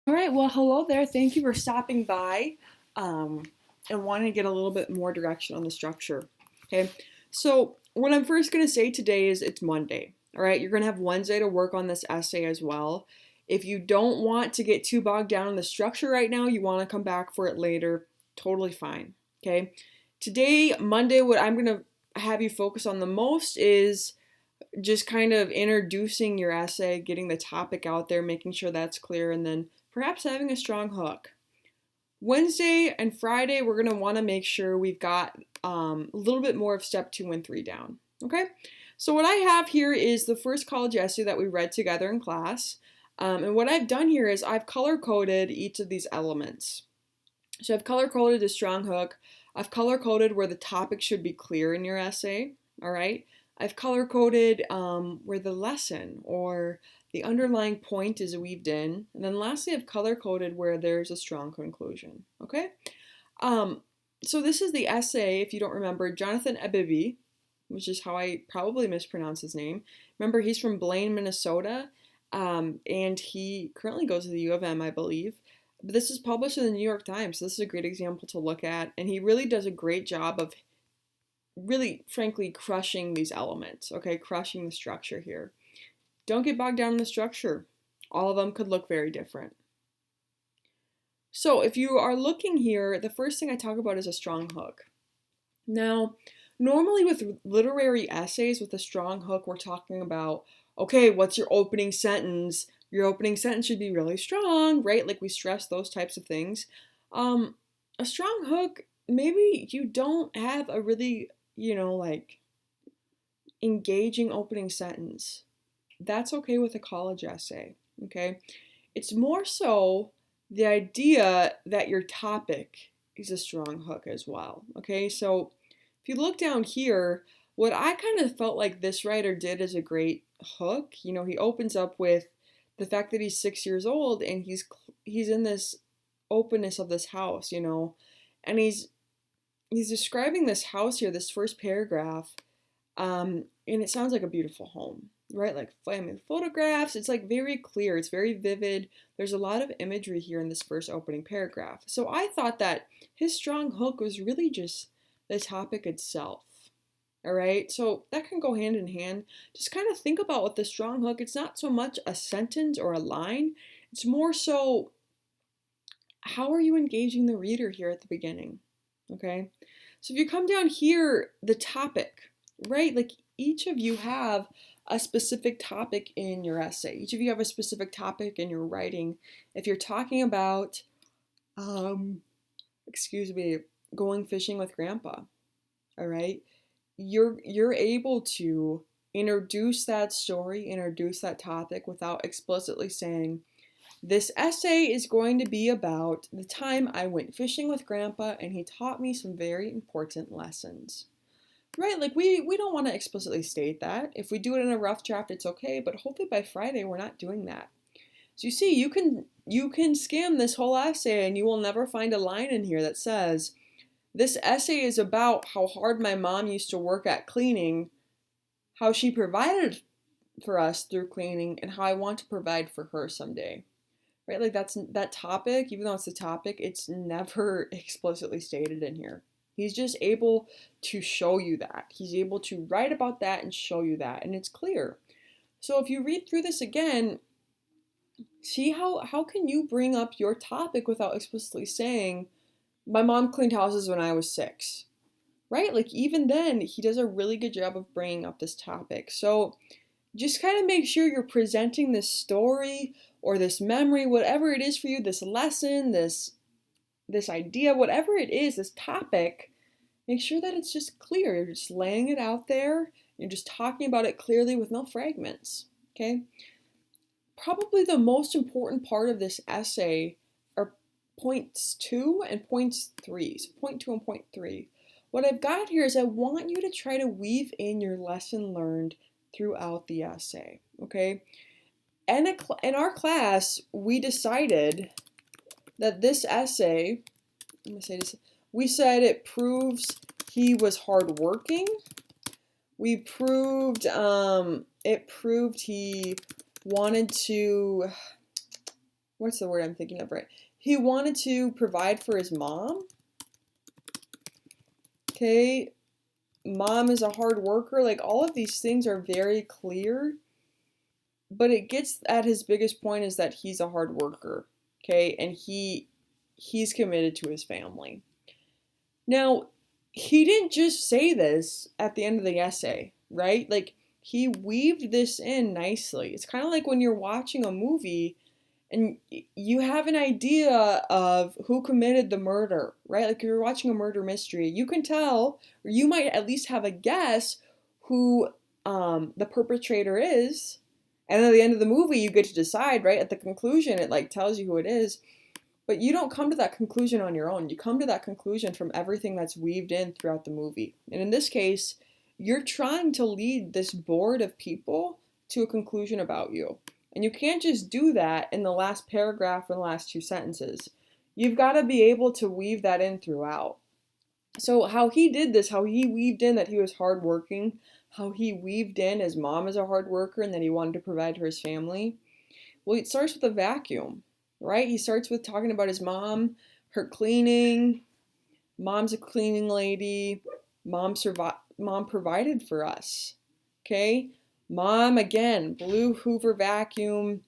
All right, well, hello there. Thank you for stopping by um, and wanting to get a little bit more direction on the structure. Okay, so what I'm first going to say today is it's Monday. All right, you're going to have Wednesday to work on this essay as well. If you don't want to get too bogged down in the structure right now, you want to come back for it later, totally fine. Okay, today, Monday, what I'm going to have you focus on the most is just kind of introducing your essay, getting the topic out there, making sure that's clear, and then perhaps having a strong hook. Wednesday and Friday, we're going to want to make sure we've got a little bit more of step 2 and 3 down. Okay? So, what I have here is the first college essay that we read together in class. And what I've done here is I've color coded each of these elements. So, I've color coded a strong hook, I've color coded where the topic should be clear in your essay. All right? I've color coded where the lesson or the underlying point is weaved in. And then lastly, I've color coded where there's a strong conclusion. Okay? Um, so this is the essay, if you don't remember, Jonathan Ebibi, which is how I probably mispronounce his name. Remember, he's from Blaine, Minnesota, and he currently goes to the U of M, I believe. But this is published in the New York Times, so this is a great example to look at. And he really does a great job of really, frankly, crushing these elements, okay? Crushing the structure here. Don't get bogged down in the structure. All of them could look very different. So if you are looking here, the first thing I talk about is a strong hook. Now, normally with literary essays with a strong hook, we're talking about, okay, what's your opening sentence? Your opening sentence should be really strong, right? Like we stress those types of things. Um, a strong hook, maybe you don't have a really, like engaging opening sentence. That's okay with a college essay, okay? It's more so the idea that your topic is a strong hook as well, okay? So if you look down here, what I kind of felt like this writer did is a great hook. He opens up with the fact that he's 6 years old and he's in this openness of this house, and he's describing this house here, this first paragraph, and it sounds like a beautiful home, right? Like family photographs. It's like very clear. It's very vivid. There's a lot of imagery here in this first opening paragraph. So I thought that his strong hook was really just the topic itself. All right. So that can go hand in hand. Just kind of think about with the strong hook. It's not so much a sentence or a line. It's more so how are you engaging the reader here at the beginning? Okay. So if you come down here, the topic, right? Like each of you have a specific topic in your essay. Each of you have a specific topic in your writing. If you're talking about, um, excuse me, going fishing with grandpa, all right? You're able to introduce that story, introduce that topic without explicitly saying, this essay is going to be about the time I went fishing with grandpa and he taught me some very important lessons. Right, like we don't want to explicitly state that. If we do it in a rough draft, it's okay, but hopefully by Friday we're not doing that. So you see, you can skim this whole essay and you will never find a line in here that says, this essay is about how hard my mom used to work at cleaning, how she provided for us through cleaning, and how I want to provide for her someday. Right? Like that's that topic, even though it's a topic, it's never explicitly stated in here. He's just able to show you that. He's able to write about that and show you that, and it's clear. So if you read through this again, see how can you bring up your topic without explicitly saying, my mom cleaned houses when I was 6. Right? Like even then, he does a really good job of bringing up this topic. So just kind of make sure you're presenting this story or this memory, whatever it is for you, this lesson, this idea, whatever it is, this topic, make sure that it's just clear. You're just laying it out there. You're just talking about it clearly with no fragments. Okay? Probably the most important part of this essay are points 2 and points 3. So point 2 and point 3. What I've got here is I want you to try to weave in your lesson learned throughout the essay. Okay? In our class, we decided that this essay, I'm gonna say this, we said it proves he was hardworking. We proved it proved he wanted to. what's the word I'm thinking of, right? He wanted to provide for his mom. Okay, mom is a hard worker. Like, all of these things are very clear, but it gets at his biggest point is that he's a hard worker. Okay, and he's committed to his family. Now, he didn't just say this at the end of the essay, right? Like, he weaved this in nicely. It's kind of like when you're watching a movie and you have an idea of who committed the murder, right? Like, if you're watching a murder mystery, you can tell, or you might at least have a guess who the perpetrator is. And at the end of the movie, you get to decide, right? At the conclusion, it like tells you who it is. But you don't come to that conclusion on your own. You come to that conclusion from everything that's weaved in throughout the movie. And in this case, you're trying to lead this board of people to a conclusion about you. And you can't just do that in the last paragraph or the last two sentences. You've got to be able to weave that in throughout. So how he did this, how he weaved in that he was hardworking, how he weaved in his mom is a hard worker and that he wanted to provide for his family. Well, it starts with a vacuum, right? He starts with talking about his mom, her cleaning. Mom's a cleaning lady. Mom provided for us. Okay? Mom, again, blue Hoover vacuum.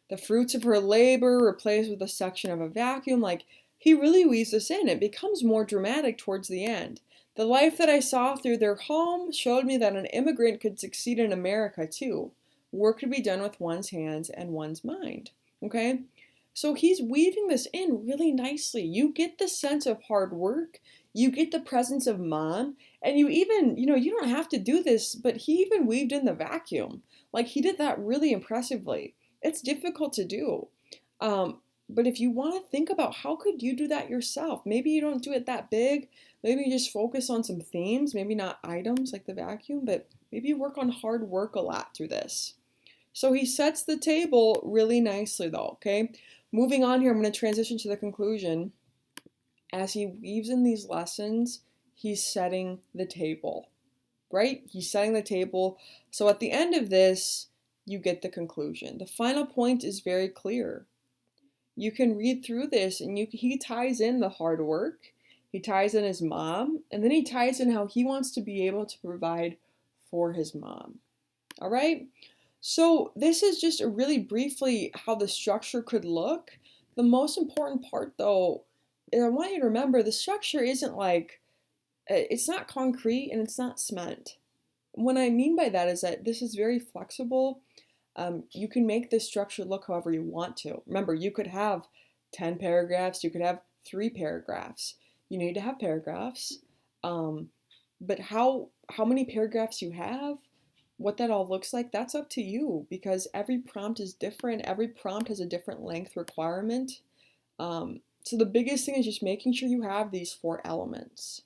The fruits of her labor replaced with a section of a vacuum. Like, he really weaves this in. It becomes more dramatic towards the end. The life that I saw through their home showed me that an immigrant could succeed in America too. Work could be done with one's hands and one's mind. Okay? So he's weaving this in really nicely. You get the sense of hard work, you get the presence of mom, and you even, you don't have to do this, but he even weaved in the vacuum. Like, he did that really impressively. It's difficult to do. But if you want to think about how could you do that yourself, maybe you don't do it that big. Maybe you just focus on some themes, maybe not items like the vacuum, but maybe you work on hard work a lot through this. So he sets the table really nicely though, okay? Moving on here, I'm going to transition to the conclusion. As he weaves in these lessons, he's setting the table, right? He's setting the table. So at the end of this, you get the conclusion. The final point is very clear. You can read through this and he ties in the hard work, he ties in his mom, and then he ties in how he wants to be able to provide for his mom. All right? So this is just really briefly how the structure could look. The most important part though, is I want you to remember the structure isn't like, it's not concrete and it's not cement. What I mean by that is that this is very flexible. You can make this structure look however you want to. Remember, you could have 10 paragraphs, you could have 3 paragraphs. You need to have paragraphs. But how many paragraphs you have, what that all looks like, that's up to you because every prompt is different. Every prompt has a different length requirement. So the biggest thing is just making sure you have these 4 elements.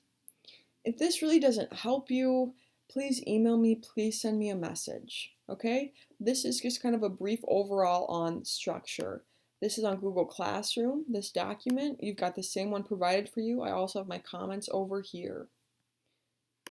If this really doesn't help you, please email me, please send me a message, okay? This is just kind of a brief overall on structure. This is on Google Classroom, this document. You've got the same one provided for you. I also have my comments over here.